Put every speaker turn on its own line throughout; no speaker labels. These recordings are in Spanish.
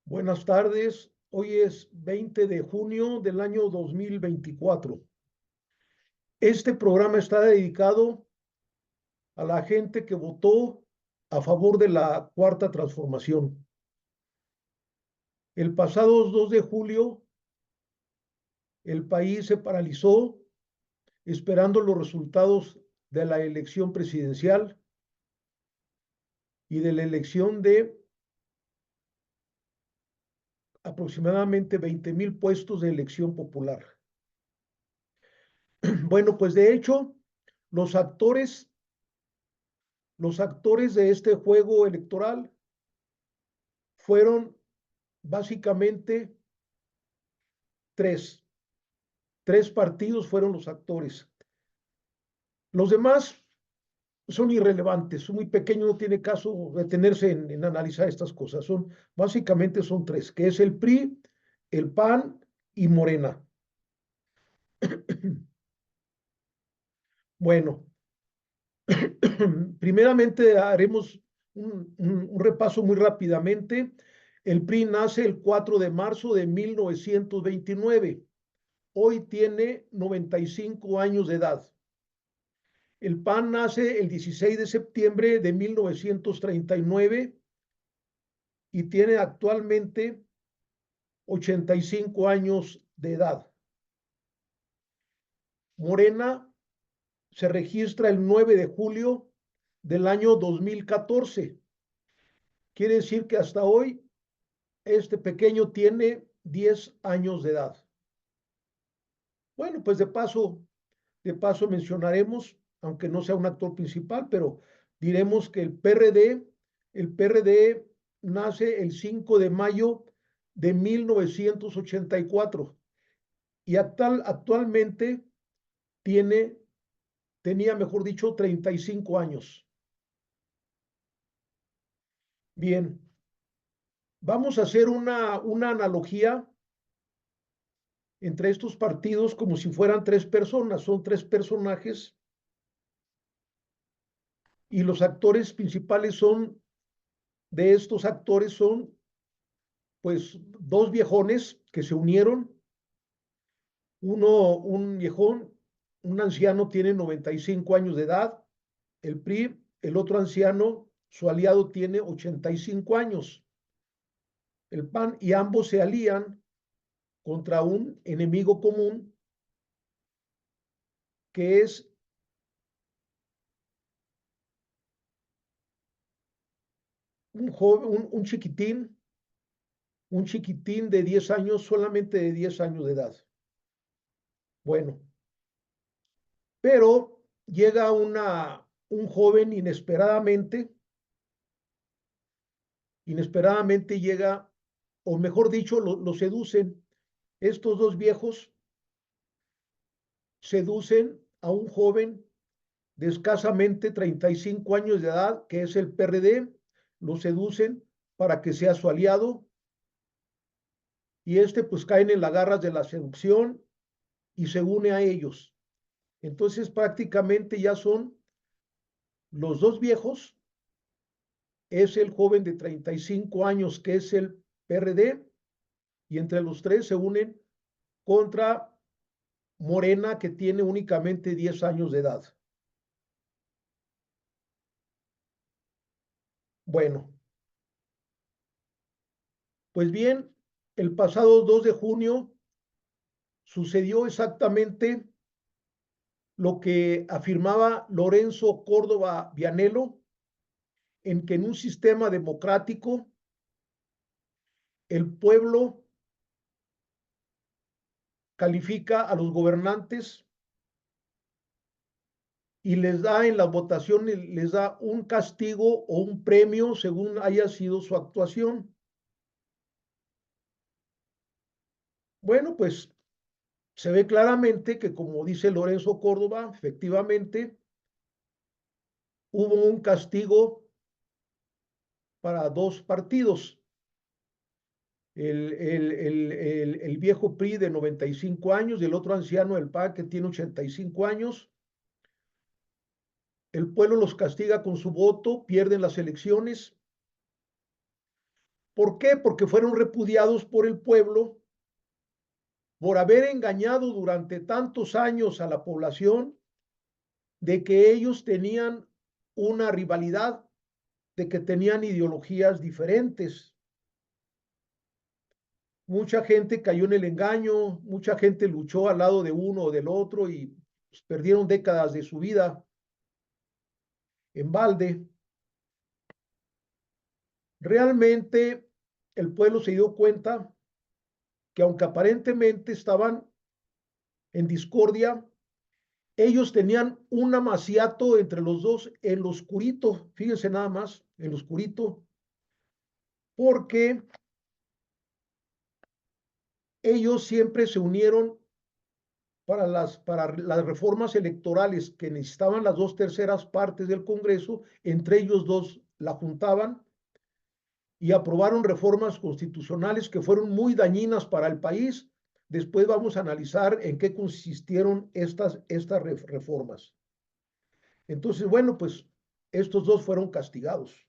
Buenas tardes. Hoy es 20 de junio del año 2024. Este programa está dedicado a la gente que votó a favor de la Cuarta Transformación. El pasado 2 de julio, el país se paralizó esperando los resultados de la elección presidencial y de la elección de aproximadamente 20,000 puestos de elección popular. Bueno, pues de hecho, los actores Los actores de este juego electoral fueron básicamente tres. Tres partidos fueron los actores. Los demás son irrelevantes, son muy pequeños, no tiene caso detenerse en analizar estas cosas. Básicamente son tres, que es el PRI, el PAN y Morena. Bueno, primeramente haremos un repaso muy rápidamente. El PRI nace el 4 de marzo de 1929. Hoy tiene 95 años de edad. El PAN nace el 16 de septiembre de 1939 y tiene actualmente 85 años de edad. Morena se registra el 9 de julio del año 2014. Quiere decir que hasta hoy este pequeño tiene 10 años de edad. Bueno, pues de paso mencionaremos, aunque no sea un actor principal, pero diremos que el PRD nace el 5 de mayo de 1984 y actualmente tenía, mejor dicho, 35 años. Bien, vamos a hacer una analogía entre estos partidos como si fueran tres personas, son tres personajes y los actores principales de estos actores son pues dos viejones que se unieron, un viejón, un anciano tiene 95 años de edad, el PRI, el otro anciano, su aliado tiene 85 años, el PAN, y ambos se alían contra un enemigo común que es un joven, un chiquitín de 10 años, solamente de 10 años de edad. Bueno, pero llega un joven inesperadamente llega, o mejor dicho, lo seducen. Estos dos viejos seducen a un joven de escasamente 35 años de edad, que es el PRD, lo seducen para que sea su aliado, y pues caen en las garras de la seducción y se une a ellos. Entonces prácticamente ya son los dos viejos, es el joven de 35 años que es el PRD, y entre los tres se unen contra Morena, que tiene únicamente 10 años de edad. Bueno, pues bien, el pasado 2 de junio sucedió exactamente lo que afirmaba Lorenzo Córdoba Vianello, en que en un sistema democrático el pueblo califica a los gobernantes y les da en las votaciones, les da un castigo o un premio según haya sido su actuación. Bueno, pues se ve claramente que, como dice Lorenzo Córdoba, efectivamente hubo un castigo para dos partidos. El viejo PRI de 95 años y el otro anciano del PAN que tiene 85 años. El pueblo los castiga con su voto, pierden las elecciones ¿Por qué? Porque fueron repudiados por el pueblo por haber engañado durante tantos años a la población de que ellos tenían una rivalidad, de que tenían ideologías diferentes. Mucha gente cayó en el engaño, mucha gente luchó al lado de uno o del otro y pues, perdieron décadas de su vida en balde. Realmente el pueblo se dio cuenta que aunque aparentemente estaban en discordia, ellos tenían un amaciato entre los dos en lo oscurito, fíjense nada más, en lo oscurito, porque ellos siempre se unieron para las reformas electorales que necesitaban las 2/3 partes del Congreso, entre ellos dos la juntaban y aprobaron reformas constitucionales que fueron muy dañinas para el país. Después vamos a analizar en qué consistieron estas reformas. Entonces, bueno, pues estos dos fueron castigados.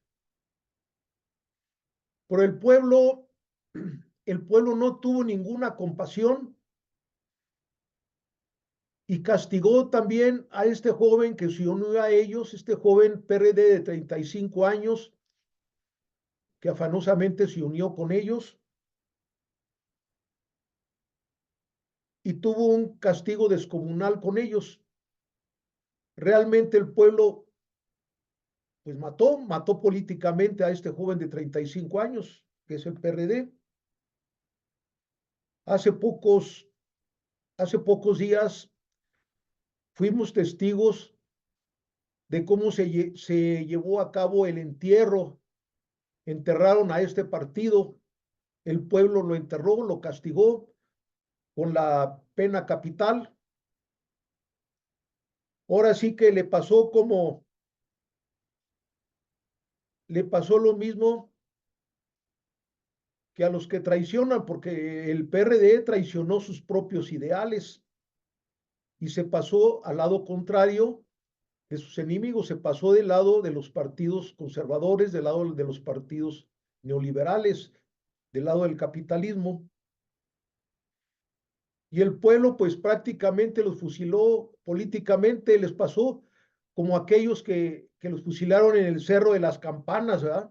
Por el pueblo no tuvo ninguna compasión y castigó también a este joven que se unió a ellos, este joven PRD de 35 años, que afanosamente se unió con ellos y tuvo un castigo descomunal con ellos. Realmente el pueblo pues mató políticamente a este joven de 35 años, que es el PRD. Hace pocos, hace pocos días fuimos testigos de cómo se llevó a cabo el entierro. Enterraron a este partido, el pueblo lo enterró, lo castigó con la pena capital. Ahora sí que le pasó lo mismo que a los que traicionan, porque el PRD traicionó sus propios ideales y se pasó al lado contrario de sus enemigos, se pasó del lado de los partidos conservadores, del lado de los partidos neoliberales, del lado del capitalismo. Y el pueblo pues prácticamente los fusiló políticamente, les pasó como aquellos que los fusilaron en el Cerro de las Campanas, ¿verdad?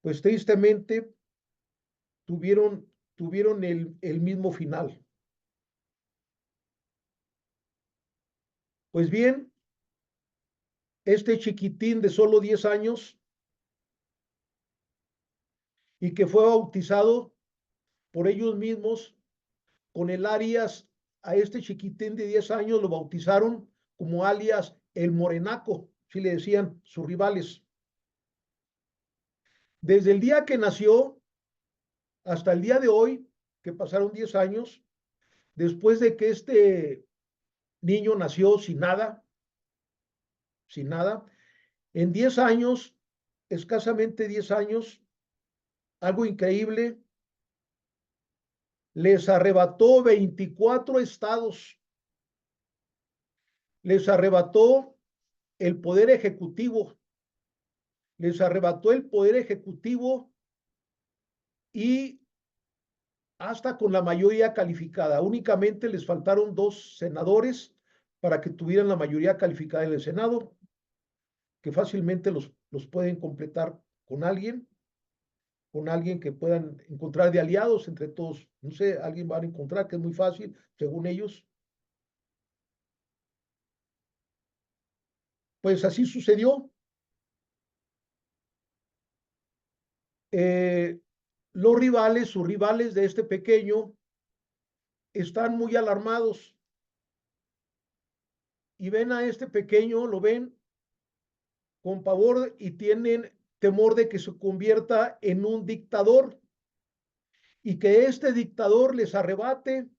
Pues tristemente tuvieron el mismo final. Pues bien, este chiquitín de solo 10 años y que fue bautizado por ellos mismos con el alias, a este chiquitín de 10 años lo bautizaron como alias el Morenaco, si le decían sus rivales. Desde el día que nació hasta el día de hoy, que pasaron 10 años, después de que este niño nació sin nada, en 10 años, escasamente 10 años, algo increíble, les arrebató 24 estados, les arrebató el poder ejecutivo, les arrebató el poder ejecutivo y hasta con la mayoría calificada. Únicamente les faltaron 2 senadores para que tuvieran la mayoría calificada en el Senado, que fácilmente los pueden completar con alguien que puedan encontrar de aliados entre todos. No sé, alguien van a encontrar que es muy fácil, según ellos. Pues así sucedió. Eh, sus rivales de este pequeño, están muy alarmados y ven a este pequeño, lo ven con pavor y tienen temor de que se convierta en un dictador y que este dictador les arrebate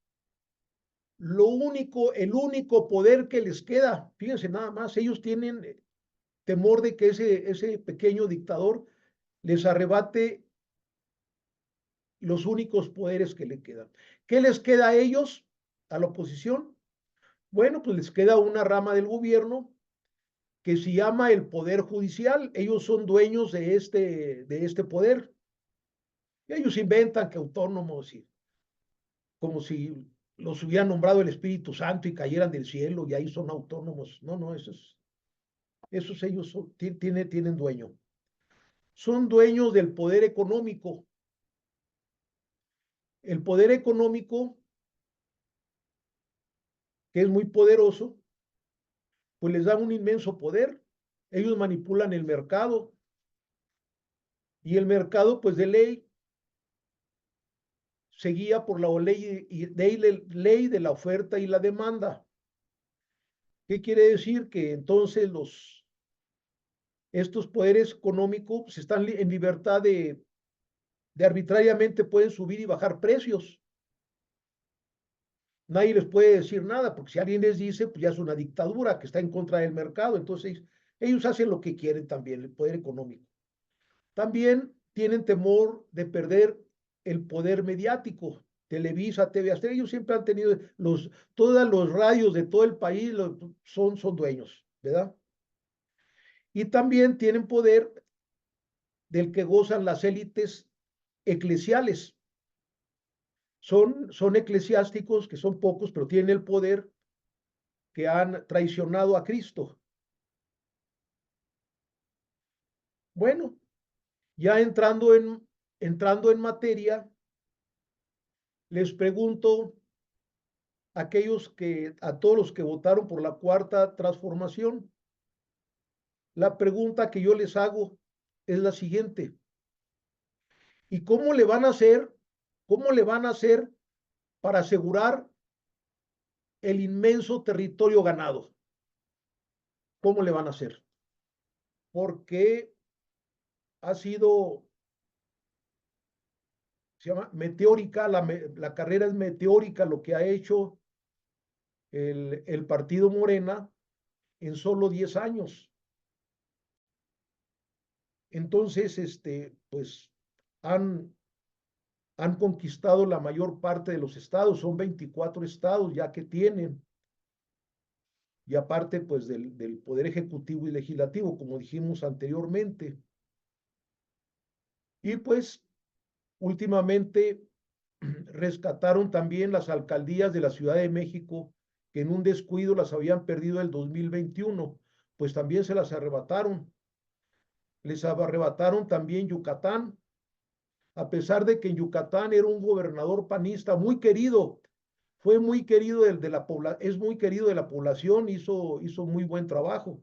el único poder que les queda. Fíjense nada más, ellos tienen temor de que ese pequeño dictador les arrebate los únicos poderes que le quedan. ¿Qué les queda a ellos, a la oposición? Bueno, pues les queda una rama del gobierno que se llama el Poder Judicial. Ellos son dueños de este poder. Y ellos inventan que autónomos, y como si los hubiera nombrado el Espíritu Santo y cayeran del cielo y ahí son autónomos. No, no, esos ellos tienen dueño. Son dueños del poder económico. El poder económico, que es muy poderoso, pues les da un inmenso poder. Ellos manipulan el mercado y el mercado, pues de ley, se guía por la ley de la oferta y la demanda. ¿Qué quiere decir? Que entonces estos poderes económicos pues, están en libertad de arbitrariamente pueden subir y bajar precios. Nadie les puede decir nada, porque si alguien les dice, pues ya es una dictadura que está en contra del mercado. Entonces, ellos hacen lo que quieren también, el poder económico. También tienen temor de perder el poder mediático. Televisa, TV Azteca, ellos siempre han tenido todos los radios de todo el país son dueños, ¿verdad? Y también tienen poder del que gozan las élites eclesiales. Son eclesiásticos, que son pocos, pero tienen el poder, que han traicionado a Cristo. Bueno, ya entrando en materia, les pregunto a todos los que votaron por la cuarta transformación, la pregunta que yo les hago es la siguiente: ¿y cómo le van a hacer? ¿Cómo le van a hacer para asegurar el inmenso territorio ganado? ¿Cómo le van a hacer? Porque ha sido, se llama meteórica, la carrera es meteórica lo que ha hecho el partido Morena en solo 10 años. Entonces, pues han conquistado la mayor parte de los estados, son 24 estados ya que tienen, y aparte pues del poder ejecutivo y legislativo, como dijimos anteriormente. Y pues últimamente rescataron también las alcaldías de la Ciudad de México, que en un descuido las habían perdido el 2021, pues también se las arrebataron. Les arrebataron también Yucatán, a pesar de que en Yucatán era un gobernador panista muy querido, fue muy querido es muy querido de la población, hizo muy buen trabajo.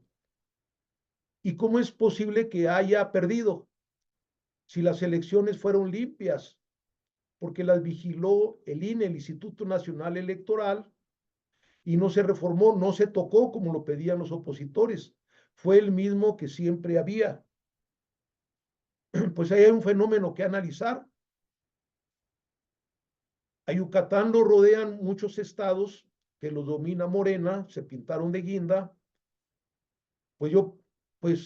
¿Y cómo es posible que haya perdido si las elecciones fueron limpias? Porque las vigiló el INE, el Instituto Nacional Electoral, y no se reformó, no se tocó como lo pedían los opositores. Fue el mismo que siempre había. Pues ahí hay un fenómeno que analizar. A Yucatán lo rodean muchos estados que los domina Morena, se pintaron de guinda. Pues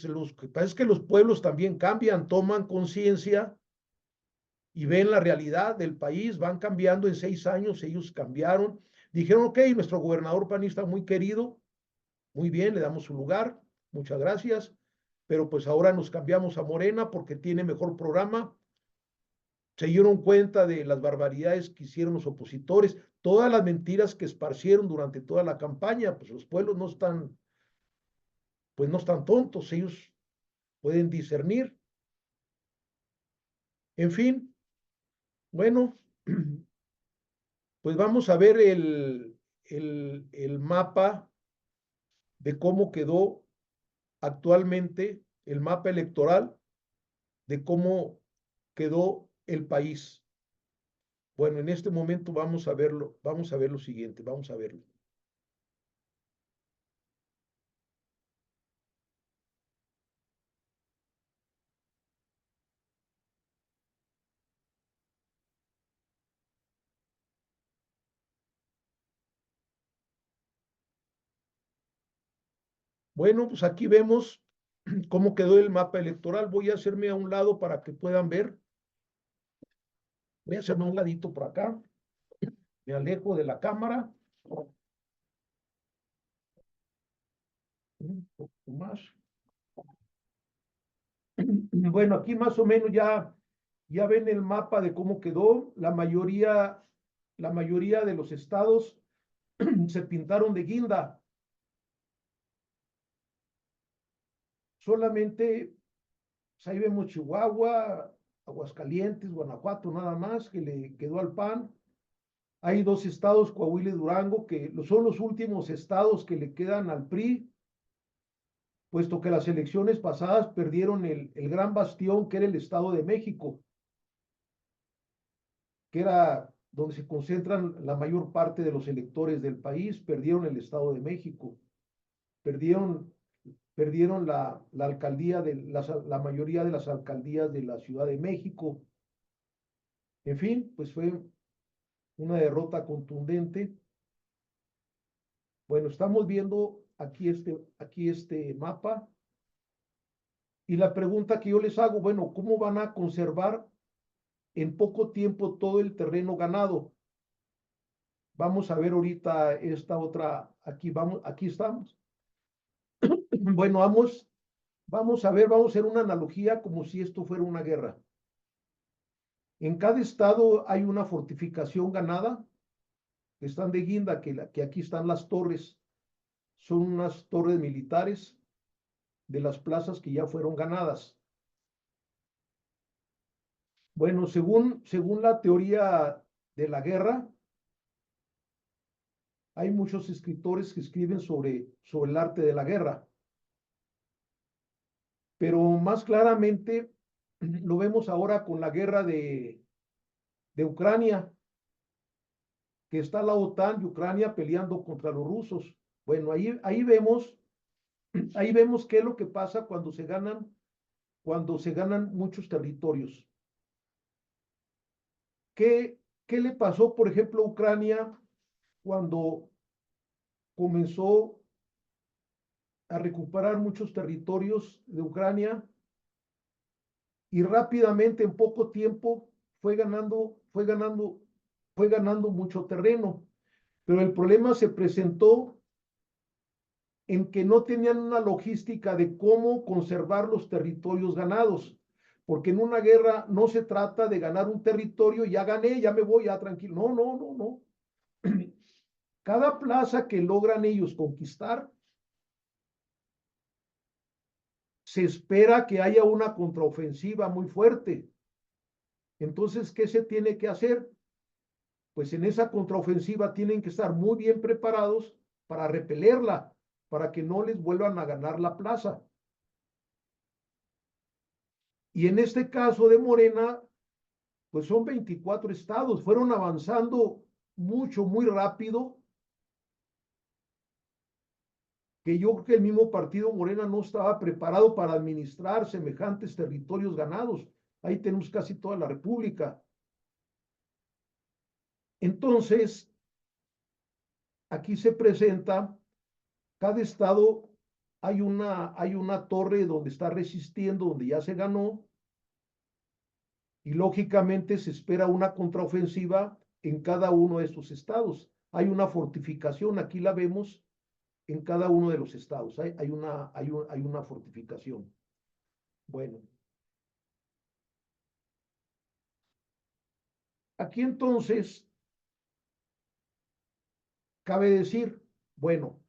lo que pasa es que los pueblos también cambian, toman conciencia y ven la realidad del país, van cambiando en 6 años, ellos cambiaron. Dijeron, ok, nuestro gobernador panista muy querido, muy bien, le damos su lugar, muchas gracias, pero pues ahora nos cambiamos a Morena porque tiene mejor programa. Se dieron cuenta de las barbaridades que hicieron los opositores, todas las mentiras que esparcieron durante toda la campaña. Pues los pueblos pues no están tontos, ellos pueden discernir. En fin, bueno, pues vamos a ver el mapa de cómo quedó actualmente, el mapa electoral de cómo quedó el país. Bueno, en este momento vamos a ver lo siguiente, vamos a verlo. Bueno, pues aquí vemos cómo quedó el mapa electoral. Voy a hacerme a un lado para que puedan ver. Voy a hacerme a un ladito por acá. Me alejo de la cámara. Un poco más. Bueno, aquí más o menos ya ven el mapa de cómo quedó. La mayoría de los estados se pintaron de guinda. Solamente, pues ahí vemos Chihuahua, Aguascalientes, Guanajuato, nada más, que le quedó al PAN. Hay dos estados, Coahuila y Durango, que son los últimos estados que le quedan al PRI, puesto que las elecciones pasadas perdieron el gran bastión que era el Estado de México, que era donde se concentran la mayor parte de los electores del país. Perdieron el Estado de México, perdieron, perdieron la alcaldía la mayoría de las alcaldías de la Ciudad de México. En fin, pues fue una derrota contundente. Bueno, estamos viendo aquí este mapa. Y la pregunta que yo les hago, bueno, ¿cómo van a conservar en poco tiempo todo el terreno ganado? Vamos a ver ahorita esta otra, aquí estamos. Bueno, vamos a ver, vamos a hacer una analogía como si esto fuera una guerra. En cada estado hay una fortificación ganada, que están de guinda, que aquí están las torres. Son unas torres militares de las plazas que ya fueron ganadas. Bueno, según la teoría de la guerra, hay muchos escritores que escriben sobre el arte de la guerra, pero más claramente lo vemos ahora con la guerra de Ucrania, que está la OTAN y Ucrania peleando contra los rusos. Bueno, ahí vemos qué es lo que pasa cuando se ganan muchos territorios. ¿Qué le pasó, por ejemplo, a Ucrania cuando comenzó a recuperar muchos territorios de Ucrania y rápidamente en poco tiempo fue ganando mucho terreno? Pero el problema se presentó en que no tenían una logística de cómo conservar los territorios ganados, porque en una guerra no se trata de ganar un territorio, ya gané, ya me voy, ya tranquilo. No, no, no, no. Cada plaza que logran ellos conquistar, se espera que haya una contraofensiva muy fuerte. Entonces, ¿qué se tiene que hacer? Pues en esa contraofensiva tienen que estar muy bien preparados para repelerla, para que no les vuelvan a ganar la plaza. Y en este caso de Morena, pues son 24 estados, fueron avanzando mucho, muy rápido, que yo creo que el mismo partido Morena no estaba preparado para administrar semejantes territorios ganados. Ahí tenemos casi toda la República. Entonces, aquí se presenta, cada estado hay una torre donde está resistiendo, donde ya se ganó, y lógicamente se espera una contraofensiva en cada uno de estos estados. Hay una fortificación, aquí la vemos en cada uno de los estados. Hay una fortificación. Bueno, aquí entonces cabe decir, bueno,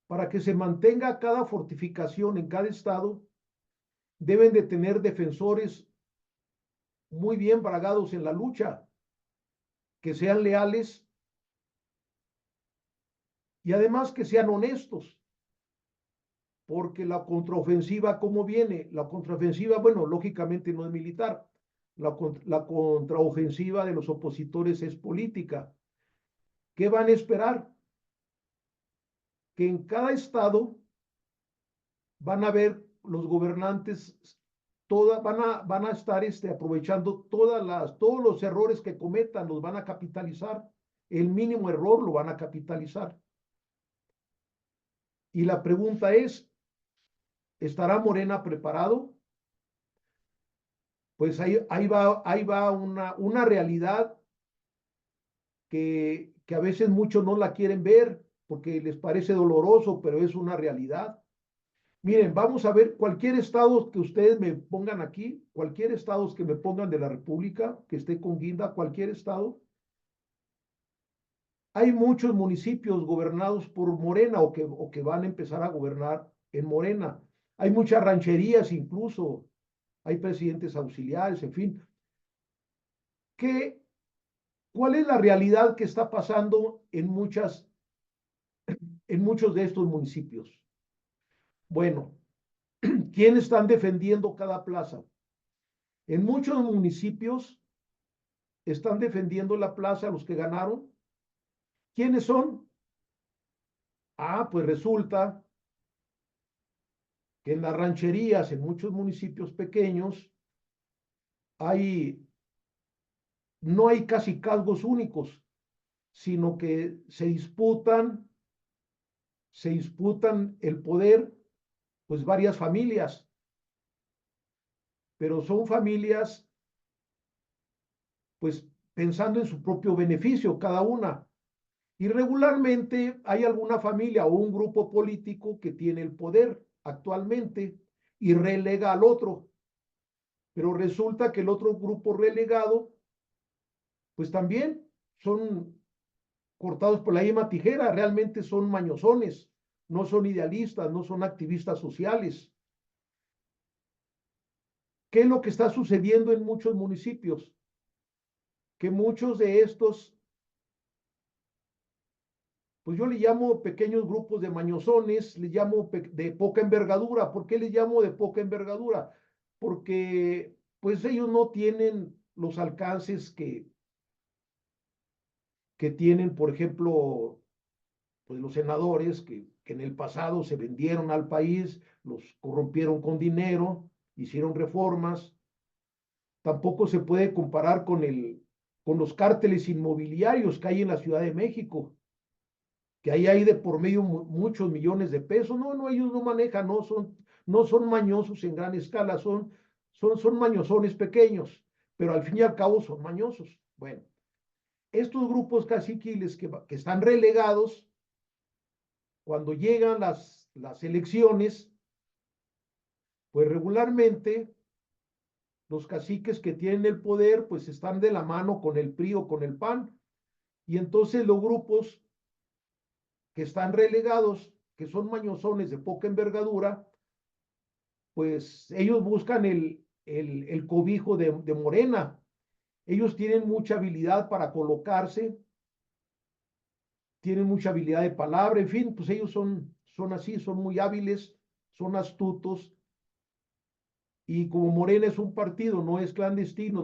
para que se mantenga cada fortificación en cada estado, deben de tener defensores muy bien bragados en la lucha, que sean leales y además que sean honestos, porque la contraofensiva, ¿cómo viene? La contraofensiva, bueno, lógicamente no es militar, la contraofensiva de los opositores es política. ¿Qué van a esperar? Que en cada estado van a ver los gobernantes, van a estar aprovechando todos los errores que cometan, los van a capitalizar. El mínimo error lo van a capitalizar. Y la pregunta es, ¿estará Morena preparado? Pues ahí va una realidad que a veces muchos no la quieren ver, porque les parece doloroso, pero es una realidad. Miren, vamos a ver cualquier estado que ustedes me pongan aquí, cualquier estado que me pongan de la República, que esté con guinda, cualquier estado. Hay muchos municipios gobernados por Morena o que van a empezar a gobernar en Morena. Hay muchas rancherías incluso, hay presidentes auxiliares, en fin. ¿Qué, ¿Cuál es la realidad que está pasando en muchos de estos municipios? Bueno, ¿quién están defendiendo cada plaza? En muchos municipios están defendiendo la plaza los que ganaron. ¿Quiénes son? Ah, pues resulta que en las rancherías, en muchos municipios pequeños, hay, no hay casi cargos únicos, sino que se disputan el poder, pues varias familias, pero son familias, pues pensando en su propio beneficio cada una. Y regularmente hay alguna familia o un grupo político que tiene el poder actualmente y relega al otro. Pero resulta que el otro grupo relegado, pues también son cortados por la misma tijera, realmente son mañosones, no son idealistas, no son activistas sociales. ¿Qué es lo que está sucediendo en muchos municipios? Que muchos de estos, pues yo le llamo pequeños grupos de mañosones, le llamo de poca envergadura. ¿Por qué les llamo de poca envergadura? Porque pues ellos no tienen los alcances que tienen, por ejemplo, pues los senadores que en el pasado se vendieron al país, los corrompieron con dinero, hicieron reformas. Tampoco se puede comparar con los cárteles inmobiliarios que hay en la Ciudad de México, que ahí hay de por medio muchos millones de pesos. No, no, ellos no manejan, no son mañosos en gran escala, son mañosones pequeños, pero al fin y al cabo son mañosos. Bueno, estos grupos caciquiles que están relegados, cuando llegan las elecciones, pues regularmente los caciques que tienen el poder, pues están de la mano con el PRI o con el PAN, y entonces los grupos que están relegados, que son mañosones de poca envergadura, pues ellos buscan el cobijo de Morena. Ellos tienen mucha habilidad para colocarse, tienen mucha habilidad de palabra, en fin, pues ellos son así, son muy hábiles, son astutos, y como Morena es un partido, no es clandestino,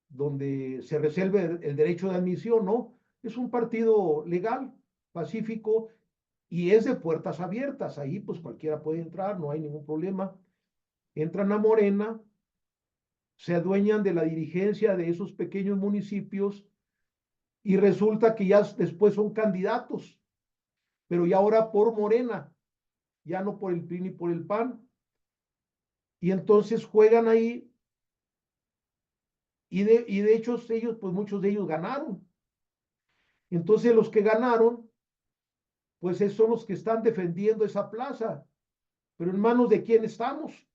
donde se resuelve el derecho de admisión, ¿no? Es un partido legal, pacífico, y es de puertas abiertas. Ahí pues cualquiera puede entrar, no hay ningún problema. Entran a Morena, se adueñan de la dirigencia de esos pequeños municipios y resulta que ya después son candidatos, pero ya ahora por Morena, ya no por el PRI ni por el PAN. Y entonces juegan ahí y de hecho ellos, pues muchos de ellos ganaron. Entonces los que ganaron, pues son los que están defendiendo esa plaza. Pero en manos de quién estamos.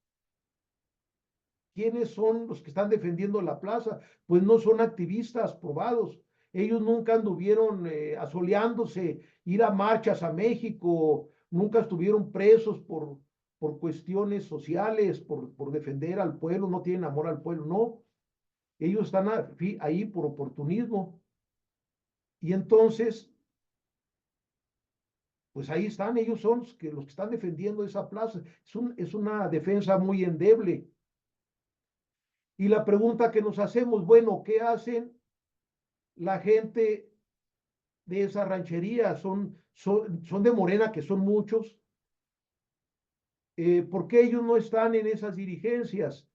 ¿Quiénes son los que están defendiendo la plaza? Pues no son activistas probados. Ellos nunca anduvieron asoleándose, ir a marchas a México, nunca estuvieron presos por cuestiones sociales, por defender al pueblo, no tienen amor al pueblo, no. Ellos están ahí por oportunismo. Y entonces, pues ahí están, ellos son los que están defendiendo esa plaza. Es una defensa muy endeble. Y la pregunta que nos hacemos, bueno, ¿qué hacen la gente de esa ranchería? Son de Morena, que son muchos. ¿Por qué ellos no están en esas dirigencias?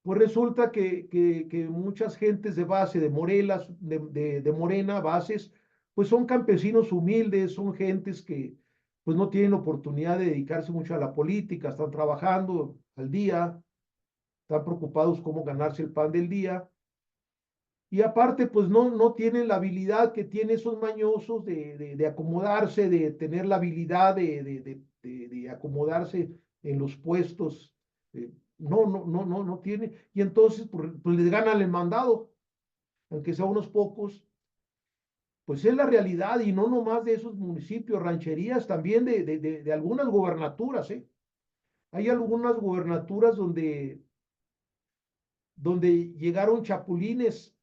Pues resulta que muchas gentes de base de Morelas, de Morena, bases, pues son campesinos humildes, son gentes que pues no tienen oportunidad de dedicarse mucho a la política, están trabajando al día, están preocupados cómo ganarse el pan del día. Y aparte, pues no tienen la habilidad que tienen esos mañosos de acomodarse, de tener la habilidad de acomodarse en los puestos. No tiene. Y entonces, pues les ganan el mandado, aunque sea unos pocos. Pues es la realidad, y no nomás de esos municipios, rancherías, también de algunas gobernaturas, ¿eh? Hay algunas gobernaturas donde llegaron chapulines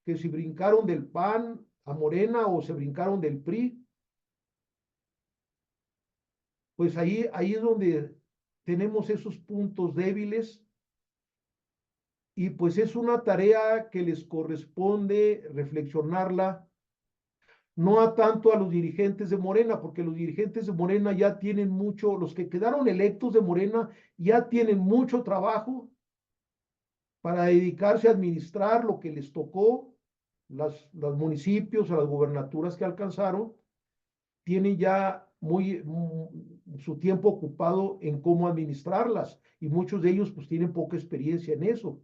que se brincaron del PAN a Morena o se brincaron del PRI, pues ahí es donde tenemos esos puntos débiles, y pues es una tarea que les corresponde reflexionarla, no a tanto a los dirigentes de Morena, porque los dirigentes de Morena ya tienen mucho, los que quedaron electos de Morena ya tienen mucho trabajo para dedicarse a administrar lo que les tocó, los municipios o las gubernaturas que alcanzaron, tienen ya su tiempo ocupado en cómo administrarlas, y muchos de ellos pues tienen poca experiencia en eso.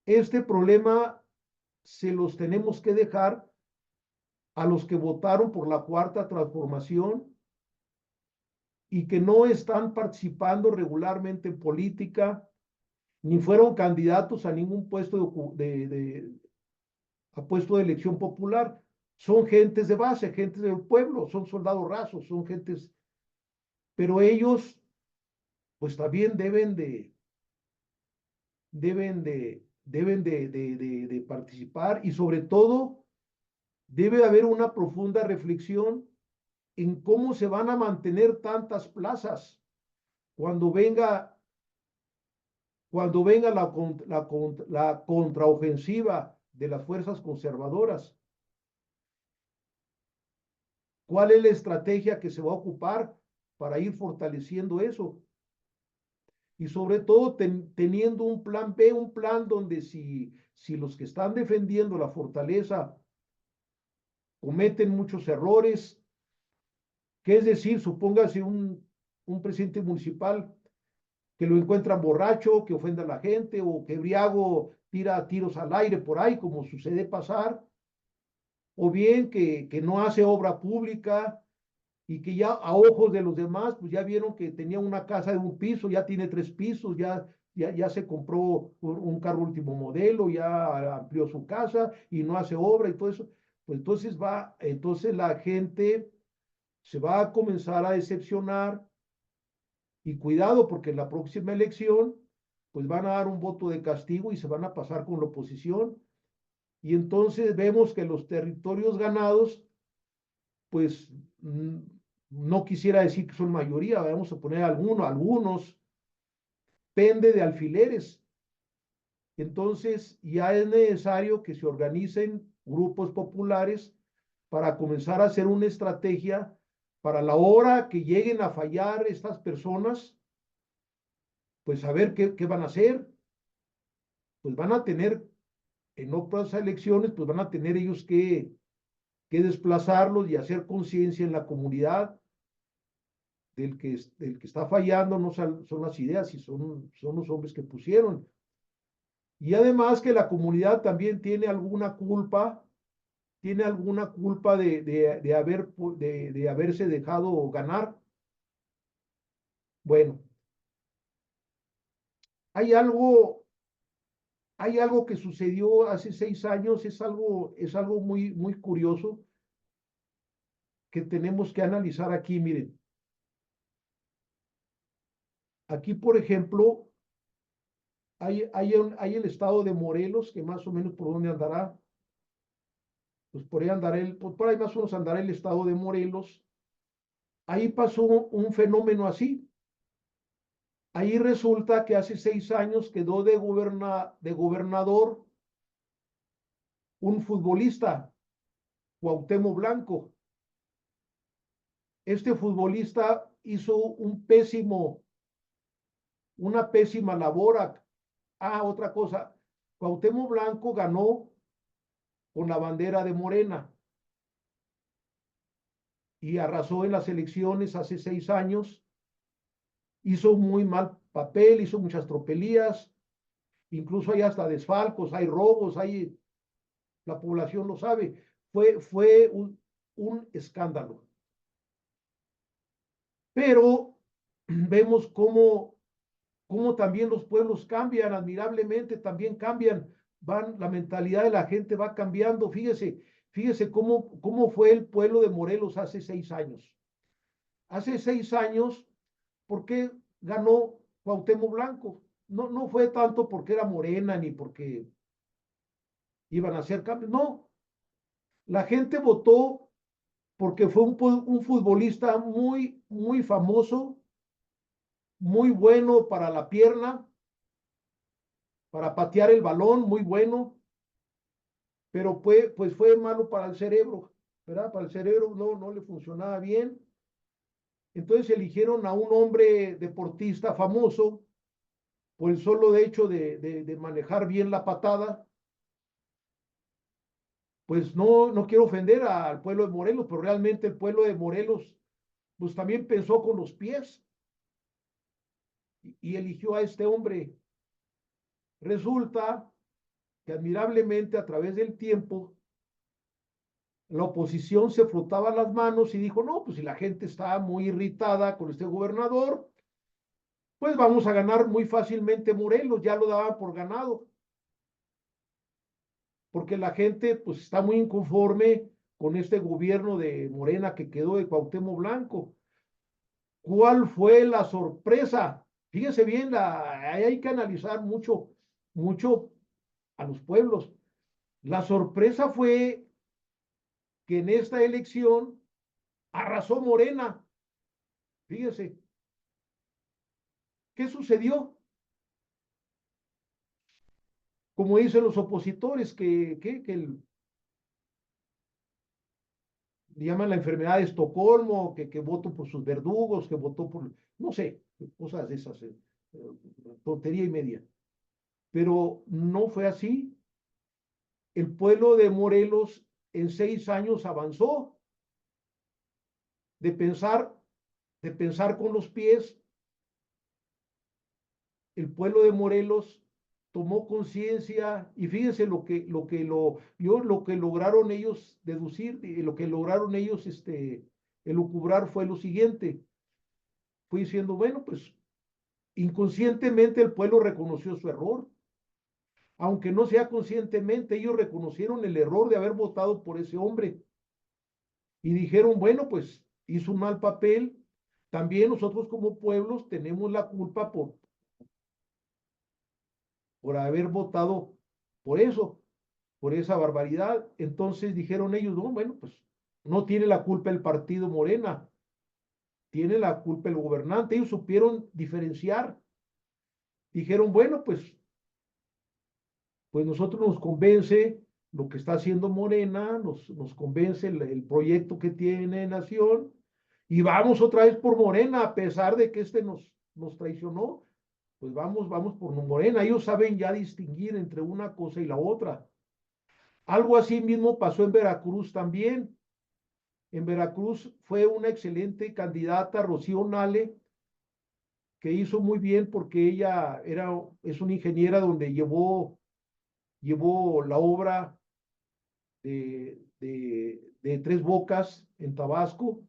Este problema se los tenemos que dejar a los que votaron por la cuarta transformación y que no están participando regularmente en política, ni fueron candidatos a ningún a puesto de elección popular. Son gentes de base, gentes del pueblo, son soldados rasos, son gentes, pero ellos pues también deben de participar, y sobre todo debe haber una profunda reflexión en cómo se van a mantener tantas plazas cuando venga, cuando venga la contraofensiva de las fuerzas conservadoras. ¿Cuál es la estrategia que se va a ocupar para ir fortaleciendo eso? Y sobre todo teniendo un plan B, un plan donde si los que están defendiendo la fortaleza cometen muchos errores, que es decir, supóngase un presidente municipal que lo encuentran borracho, que ofenda a la gente, o que briago tira tiros al aire por ahí, como sucede pasar, o bien que no hace obra pública, y que ya a ojos de los demás, pues ya vieron que tenía una casa de un piso, ya tiene 3 pisos, ya se compró un carro último modelo, ya amplió su casa y no hace obra y todo eso. Pues entonces la gente se va a comenzar a decepcionar, y cuidado, porque en la próxima elección pues van a dar un voto de castigo y se van a pasar con la oposición, y entonces vemos que los territorios ganados, pues no quisiera decir que son mayoría, vamos a poner algunos, pende de alfileres. Entonces ya es necesario que se organicen grupos populares para comenzar a hacer una estrategia para la hora que lleguen a fallar estas personas, pues saber qué van a hacer. Pues van a tener, en otras elecciones, pues van a tener ellos que desplazarlos y hacer conciencia en la comunidad del que está fallando, no son las ideas, y son los hombres que pusieron. Y además que la comunidad también tiene alguna culpa de haberse dejado ganar. Bueno, hay algo, hay algo que sucedió hace 6 años, es algo muy curioso que tenemos que analizar aquí. Miren, aquí, por ejemplo, hay el estado de Morelos, que más o menos por dónde andará, pues por ahí por ahí más o menos andará el estado de Morelos. Ahí pasó un fenómeno así. Ahí resulta que hace 6 años quedó de gobernador un futbolista, Cuauhtémoc Blanco. Este futbolista hizo una pésima labor. Otra cosa, Cuauhtémoc Blanco ganó con la bandera de Morena y arrasó en las elecciones hace 6 años. Hizo muy mal papel, hizo muchas tropelías, incluso hay hasta desfalcos, hay robos, la población lo sabe. Fue un escándalo. Pero vemos cómo también los pueblos cambian admirablemente, también cambian, la mentalidad de la gente va cambiando. Fíjese cómo fue el pueblo de Morelos hace 6 años. Hace 6 años, ¿por qué ganó Cuauhtémoc Blanco? No fue tanto porque era morena ni porque iban a hacer cambios, no. La gente votó porque fue un futbolista muy famoso, muy bueno para la pierna, para patear el balón, muy bueno, pero pues fue malo para el cerebro, ¿verdad? Para el cerebro no le funcionaba bien. Entonces eligieron a un hombre deportista famoso por el solo hecho de manejar bien la patada. Pues no quiero ofender al pueblo de Morelos, pero realmente el pueblo de Morelos pues también pensó con los pies y eligió a este hombre. Resulta que admirablemente a través del tiempo la oposición se frotaba las manos y dijo, no, pues si la gente está muy irritada con este gobernador, pues vamos a ganar muy fácilmente Morelos, ya lo daban por ganado, porque la gente pues está muy inconforme con este gobierno de Morena que quedó de Cuauhtémoc Blanco. ¿Cuál fue la sorpresa? Fíjese bien, hay que analizar mucho a los pueblos. La sorpresa fue que en esta elección arrasó Morena. Fíjese, ¿qué sucedió? Como dicen los opositores, que le llaman la enfermedad de Estocolmo, que votó por sus verdugos, que votó por, no sé, cosas de esas, tontería y media. Pero no fue así. El pueblo de Morelos en 6 años avanzó de pensar, de pensar con los pies. El pueblo de Morelos tomó conciencia y fíjense lo que lograron ellos deducir, lo que lograron ellos elucubrar fue lo siguiente. Fue diciendo, bueno, pues inconscientemente el pueblo reconoció su error. Aunque no sea conscientemente, ellos reconocieron el error de haber votado por ese hombre y dijeron, bueno, pues hizo un mal papel. También nosotros como pueblos tenemos la culpa por haber votado por eso, por esa barbaridad. Entonces dijeron ellos, no, bueno, pues no tiene la culpa el partido Morena, tiene la culpa el gobernante. Ellos supieron diferenciar. Dijeron, bueno, pues nosotros nos convence lo que está haciendo Morena, nos convence el proyecto que tiene Nación, y vamos otra vez por Morena, a pesar de que nos traicionó, pues vamos por Morena. Ellos saben ya distinguir entre una cosa y la otra. Algo así mismo pasó en Veracruz también. En Veracruz fue una excelente candidata, Rocío Nale, que hizo muy bien porque ella es una ingeniera donde llevó la obra de Tres Bocas en Tabasco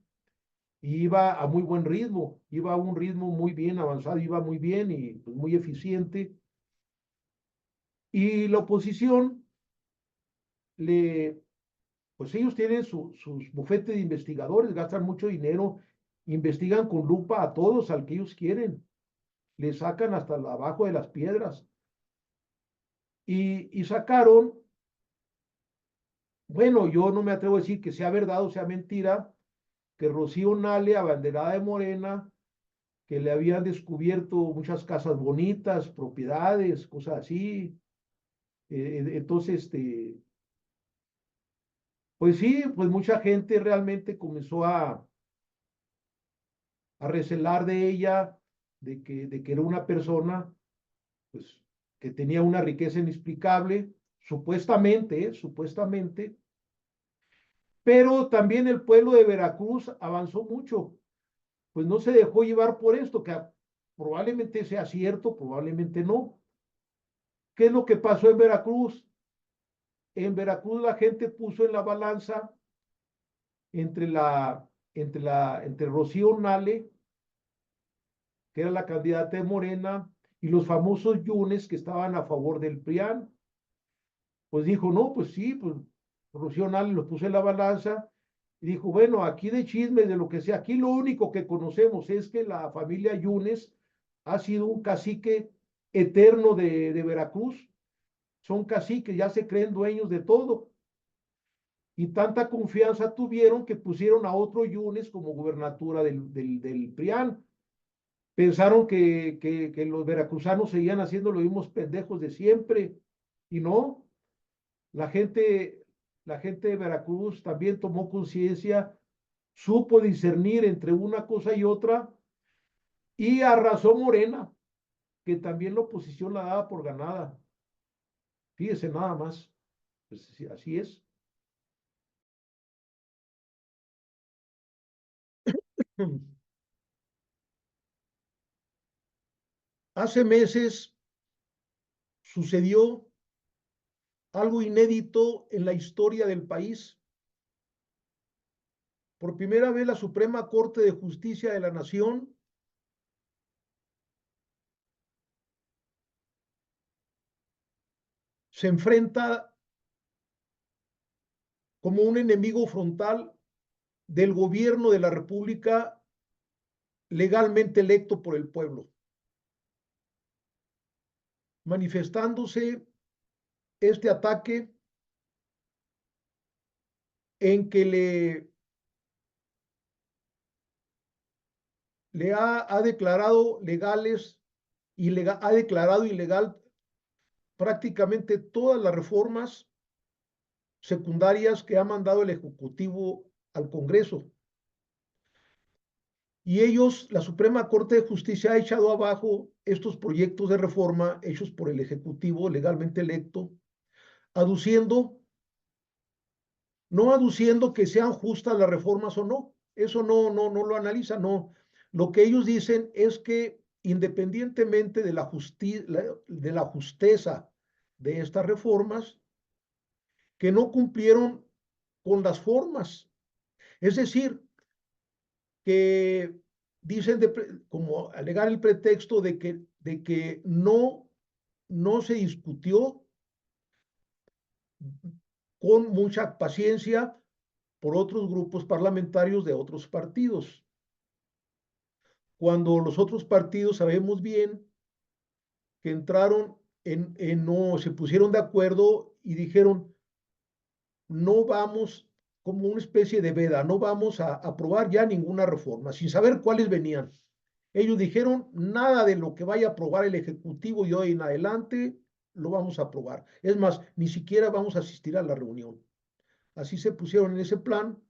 y iba a muy buen ritmo, iba a un ritmo muy bien avanzado, iba muy bien y pues, muy eficiente. Y la oposición, le, pues ellos tienen sus bufetes de investigadores, gastan mucho dinero, investigan con lupa a todos al que ellos quieren, le sacan hasta abajo de las piedras. Y sacaron, bueno, yo no me atrevo a decir que sea verdad o sea mentira, que Rocío Nale, abanderada de Morena, que le habían descubierto muchas casas bonitas, propiedades, cosas así. Entonces, pues sí, pues mucha gente realmente comenzó a recelar de ella, de que era una persona, pues, que tenía una riqueza inexplicable, supuestamente, pero también el pueblo de Veracruz avanzó mucho, pues no se dejó llevar por esto, que probablemente sea cierto, probablemente no. ¿Qué es lo que pasó en Veracruz? En Veracruz la gente puso en la balanza entre entre Rocío Nale, que era la candidata de Morena, y los famosos Yunes que estaban a favor del PRIAN. Pues dijo, no, pues sí, pues Rocío Nale lo puso en la balanza y dijo, bueno, aquí de chismes, de lo que sea, aquí lo único que conocemos es que la familia Yunes ha sido un cacique eterno de Veracruz, son caciques, ya se creen dueños de todo. Y tanta confianza tuvieron que pusieron a otro Yunes como gubernatura del PRIAN. Pensaron que los veracruzanos seguían haciendo los mismos pendejos de siempre, y no, la gente, la gente de Veracruz también tomó conciencia, supo discernir entre una cosa y otra, y arrasó Morena, que también la oposición la daba por ganada. Fíjese nada más, pues sí, así es. Hace meses sucedió algo inédito en la historia del país. Por primera vez la Suprema Corte de Justicia de la Nación se enfrenta como un enemigo frontal del gobierno de la República legalmente electo por el pueblo, manifestándose este ataque en que le ha declarado legales, ha declarado ilegal prácticamente todas las reformas secundarias que ha mandado el Ejecutivo al Congreso. Y ellos, la Suprema Corte de Justicia, ha echado abajo estos proyectos de reforma hechos por el Ejecutivo legalmente electo, aduciendo, no aduciendo que sean justas las reformas o no, eso no lo analiza, no. Lo que ellos dicen es que independientemente de de la justeza de estas reformas, que no cumplieron con las formas. Es decir, que dicen como alegar el pretexto de que no se discutió con mucha paciencia por otros grupos parlamentarios de otros partidos. Cuando los otros partidos sabemos bien que entraron no, se pusieron de acuerdo y dijeron, no vamos como una especie de veda, no vamos a aprobar ya ninguna reforma, sin saber cuáles venían. Ellos dijeron, nada de lo que vaya a aprobar el Ejecutivo y hoy en adelante lo vamos a aprobar. Es más, ni siquiera vamos a asistir a la reunión. Así se pusieron en ese plan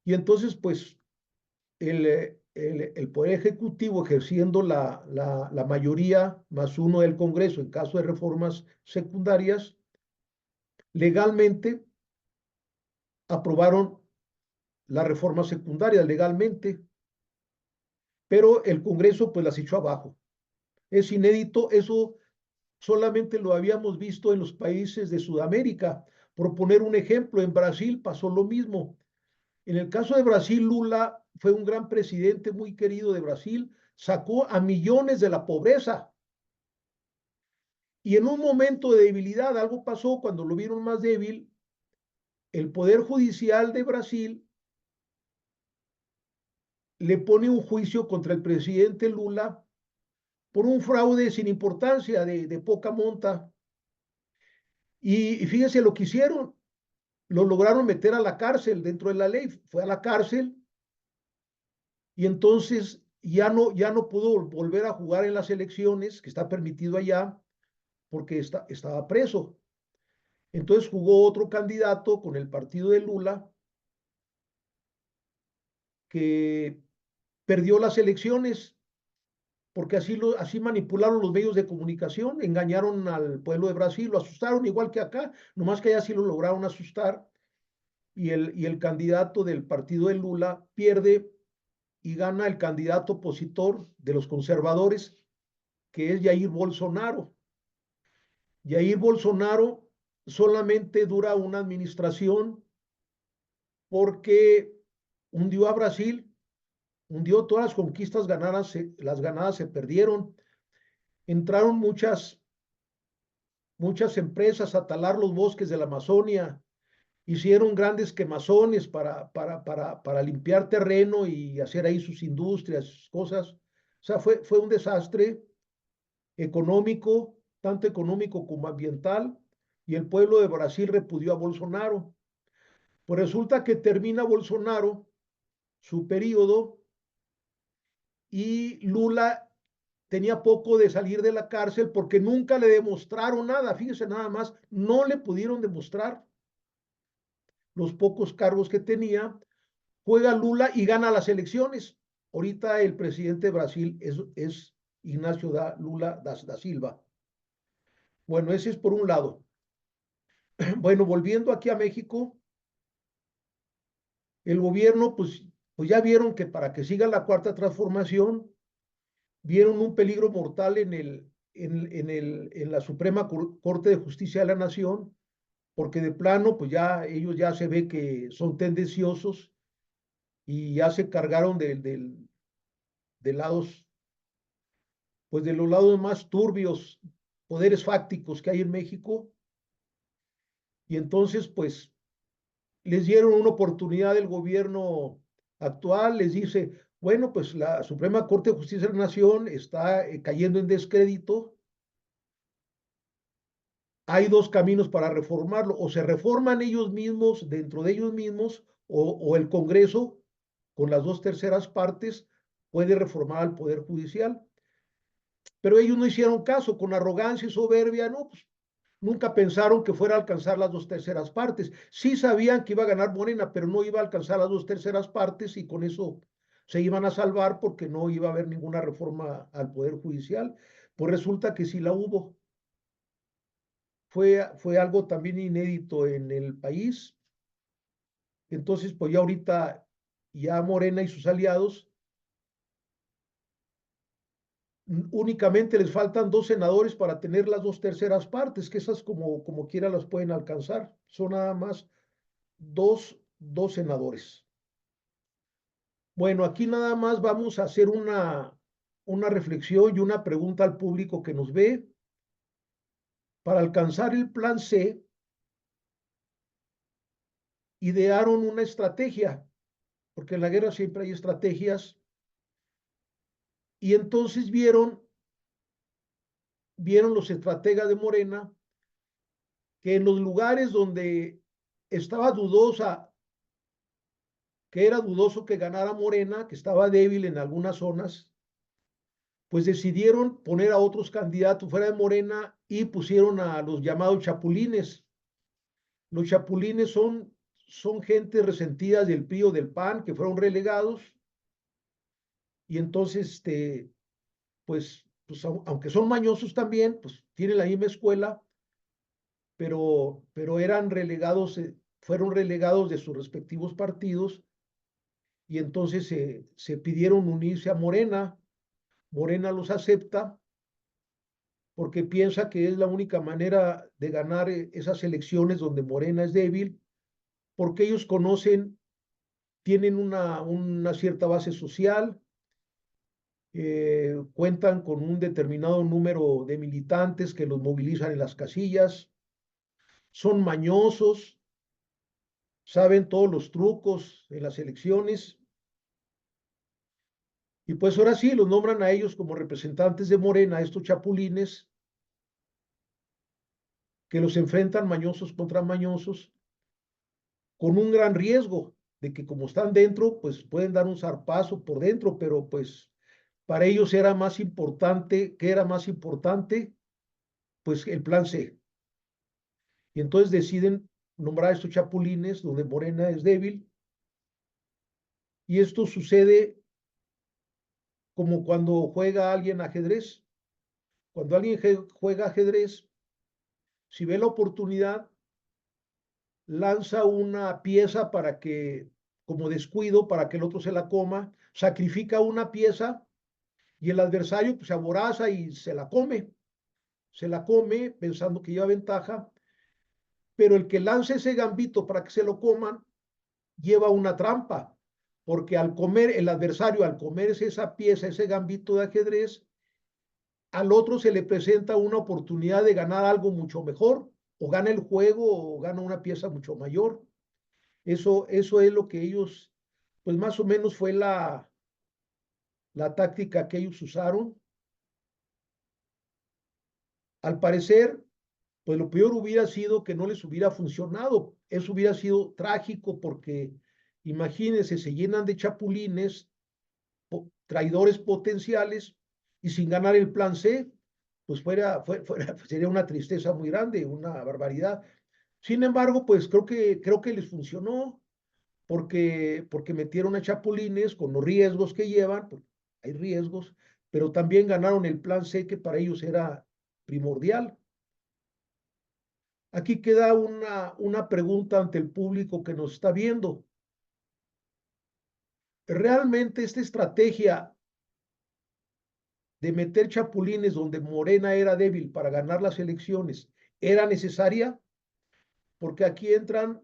y entonces, pues, el Poder Ejecutivo ejerciendo la mayoría más uno del Congreso en caso de reformas secundarias, legalmente aprobaron la reforma secundaria legalmente, pero el Congreso pues las echó abajo. Es inédito, eso solamente lo habíamos visto en los países de Sudamérica. Por poner un ejemplo, en Brasil pasó lo mismo. En el caso de Brasil, Lula fue un gran presidente muy querido de Brasil, sacó a millones de la pobreza. Y en un momento de debilidad, algo pasó cuando lo vieron más débil, el Poder Judicial de Brasil le pone un juicio contra el presidente Lula por un fraude sin importancia, de poca monta. Y fíjense lo que hicieron, lo lograron meter a la cárcel dentro de la ley, fue a la cárcel y entonces ya no pudo volver a jugar en las elecciones, que está permitido allá, porque estaba preso. Entonces jugó otro candidato con el partido de Lula que perdió las elecciones, porque así manipularon los medios de comunicación, engañaron al pueblo de Brasil, lo asustaron igual que acá, nomás que allá sí lo lograron asustar, y el candidato del partido de Lula pierde y gana el candidato opositor de los conservadores, que es Jair Bolsonaro. Jair Bolsonaro solamente dura una administración porque hundió a Brasil, hundió todas las conquistas ganadas, las ganadas se perdieron. Entraron muchas empresas a talar los bosques de la Amazonia, hicieron grandes quemazones para limpiar terreno y hacer ahí sus industrias, sus cosas. O sea, fue un desastre económico, tanto económico como ambiental, y el pueblo de Brasil repudió a Bolsonaro. Pues resulta que termina Bolsonaro su periodo y Lula tenía poco de salir de la cárcel porque nunca le demostraron nada, fíjese nada más, no le pudieron demostrar los pocos cargos que tenía. Juega Lula y gana las elecciones. Ahorita el presidente de Brasil es Ignacio Lula da Silva. Bueno, ese es por un lado. Bueno, volviendo aquí a México, el gobierno, pues ya vieron que para que siga la cuarta transformación, vieron un peligro mortal en la Suprema Corte de Justicia de la Nación, porque de plano, pues ya ellos ya se ve que son tendenciosos y ya se cargaron de lados, pues de los lados más turbios, poderes fácticos que hay en México, y entonces, pues, les dieron una oportunidad del gobierno actual, les dice, bueno, pues la Suprema Corte de Justicia de la Nación está cayendo en descrédito, hay dos caminos para reformarlo, o se reforman ellos mismos, dentro de ellos mismos, o el Congreso, con las dos terceras partes, puede reformar al Poder Judicial. Pero ellos no hicieron caso, con arrogancia y soberbia, no, pues nunca pensaron que fuera a alcanzar las dos terceras partes. Sí sabían que iba a ganar Morena, pero no iba a alcanzar las dos terceras partes y con eso se iban a salvar porque no iba a haber ninguna reforma al Poder Judicial. Pues resulta que sí la hubo. Fue algo también inédito en el país. Entonces, pues ya ahorita, ya Morena y sus aliados, únicamente les faltan dos senadores para tener las dos terceras partes, que esas como quiera las pueden alcanzar. Son nada más dos senadores. Bueno, aquí nada más vamos a hacer una reflexión y una pregunta al público que nos ve. Para alcanzar el plan C, idearon una estrategia, porque en la guerra siempre hay estrategias, y entonces vieron los estrategas de Morena que en los lugares donde estaba dudosa, que era dudoso que ganara Morena, que estaba débil en algunas zonas, pues decidieron poner a otros candidatos fuera de Morena y pusieron a los llamados chapulines. Los chapulines son gente resentidas del PRI o del PAN que fueron relegados y entonces, pues aunque son mañosos también, pues tienen la misma escuela, pero eran relegados, fueron relegados de sus respectivos partidos y entonces se pidieron unirse a Morena. Morena los acepta porque piensa que es la única manera de ganar esas elecciones donde Morena es débil, porque ellos conocen, tienen una cierta base social, cuentan con un determinado número de militantes que los movilizan en las casillas, son mañosos, saben todos los trucos en las elecciones, y pues ahora sí, los nombran a ellos como representantes de Morena, estos chapulines, que los enfrentan mañosos contra mañosos, con un gran riesgo de que como están dentro, pues pueden dar un zarpazo por dentro, pero pues para ellos era más importante, ¿qué era más importante? Pues el plan C. Y entonces deciden nombrar a estos chapulines donde Morena es débil. Y esto sucede como cuando juega alguien ajedrez. Cuando alguien juega ajedrez, si ve la oportunidad, lanza una pieza para que, como descuido, para que el otro se la coma, sacrifica una pieza y el adversario pues, se aboraza y se la come. se la come pensando que lleva ventaja, pero el que lanza ese gambito para que se lo coman lleva una trampa, porque al comer el adversario, al comerse esa pieza, ese gambito de ajedrez, al otro se le presenta una oportunidad de ganar algo mucho mejor, o gana el juego o gana una pieza mucho mayor. Eso es lo que ellos, pues más o menos fue la táctica que ellos usaron. Al parecer, pues lo peor hubiera sido que no les hubiera funcionado. Eso hubiera sido trágico porque, imagínense, se llenan de chapulines, traidores potenciales, y sin ganar el plan C, pues sería una tristeza muy grande, una barbaridad. Sin embargo, pues creo que les funcionó porque metieron a chapulines con los riesgos que llevan, porque hay riesgos, pero también ganaron el plan C que para ellos era primordial. Aquí queda una pregunta ante el público que nos está viendo. ¿Realmente esta estrategia de meter chapulines donde Morena era débil para ganar las elecciones era necesaria? Porque aquí entran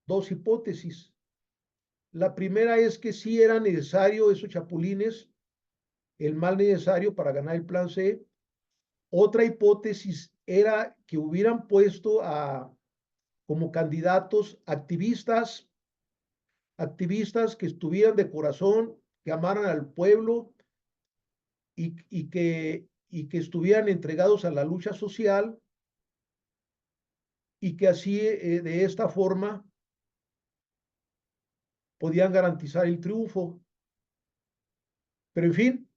dos hipótesis. La primera es que sí era necesario esos chapulines, el mal necesario para ganar el plan C. Otra hipótesis era que hubieran puesto como candidatos activistas que estuvieran de corazón, que amaran al pueblo y que estuvieran entregados a la lucha social y que así de esta forma podían garantizar el triunfo. Pero en fin,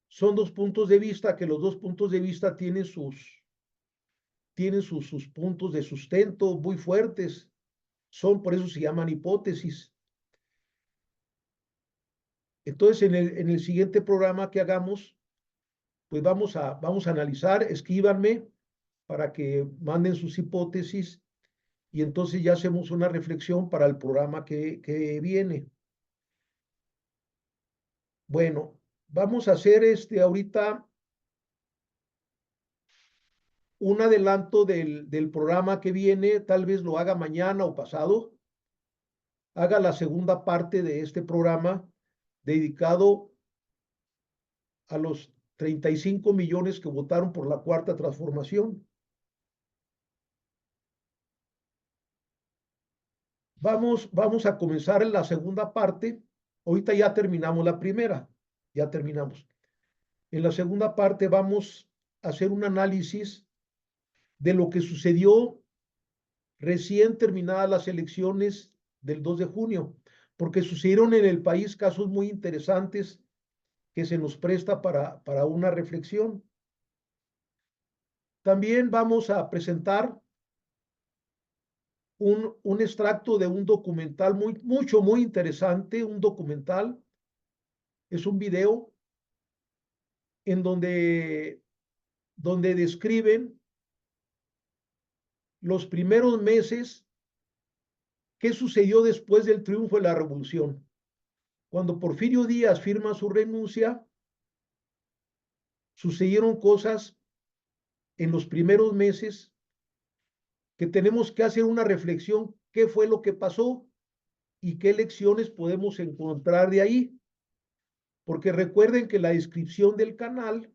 son dos puntos de vista que los dos puntos de vista sus puntos de sustento muy fuertes. Por eso se llaman hipótesis. Entonces, en el siguiente programa que hagamos, pues vamos a analizar, escríbanme para que manden sus hipótesis y entonces ya hacemos una reflexión para el programa que viene. Bueno, vamos a hacer ahorita un adelanto del programa que viene, tal vez lo haga mañana o pasado, haga la segunda parte de este programa dedicado a los 35 millones que votaron por la cuarta transformación. Vamos a comenzar en la segunda parte. Ahorita ya terminamos la primera, ya terminamos. En la segunda parte vamos a hacer un análisis de lo que sucedió recién terminadas las elecciones del 2 de junio, porque sucedieron en el país casos muy interesantes que se nos presta para una reflexión. También vamos a presentar un extracto de un documental muy interesante, un documental, es un video en donde describen los primeros meses, qué sucedió después del triunfo de la revolución. Cuando Porfirio Díaz firma su renuncia, sucedieron cosas en los primeros meses que tenemos que hacer una reflexión, qué fue lo que pasó y qué lecciones podemos encontrar de ahí. Porque recuerden que la descripción del canal,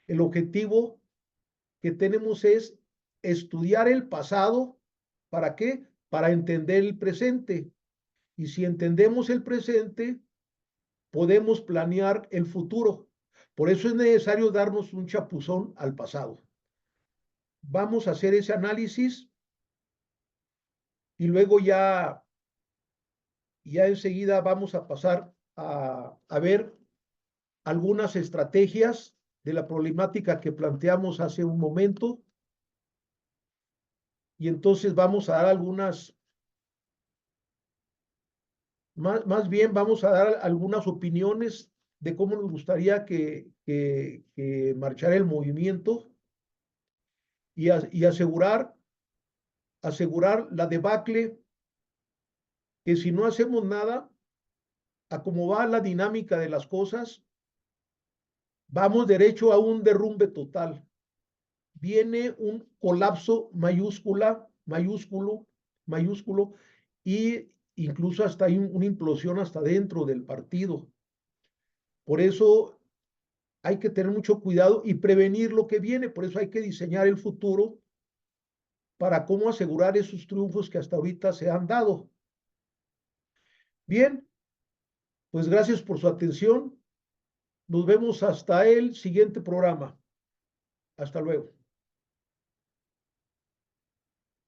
el objetivo que tenemos es estudiar el pasado. ¿Para qué? Para entender el presente. Y si entendemos el presente, podemos planear el futuro. Por eso es necesario darnos un chapuzón al pasado. Vamos a hacer ese análisis y luego ya enseguida vamos a pasar a ver algunas estrategias de la problemática que planteamos hace un momento. Y entonces vamos a dar más bien vamos a dar algunas opiniones de cómo nos gustaría que marchara el movimiento y asegurar la debacle, que si no hacemos nada, a cómo va la dinámica de las cosas, vamos derecho a un derrumbe total. Viene un colapso mayúsculo, y incluso hasta hay una implosión hasta dentro del partido. Por eso hay que tener mucho cuidado y prevenir lo que viene. Por eso hay que diseñar el futuro para cómo asegurar esos triunfos que hasta ahorita se han dado. Bien, pues gracias por su atención. Nos vemos hasta el siguiente programa. Hasta luego.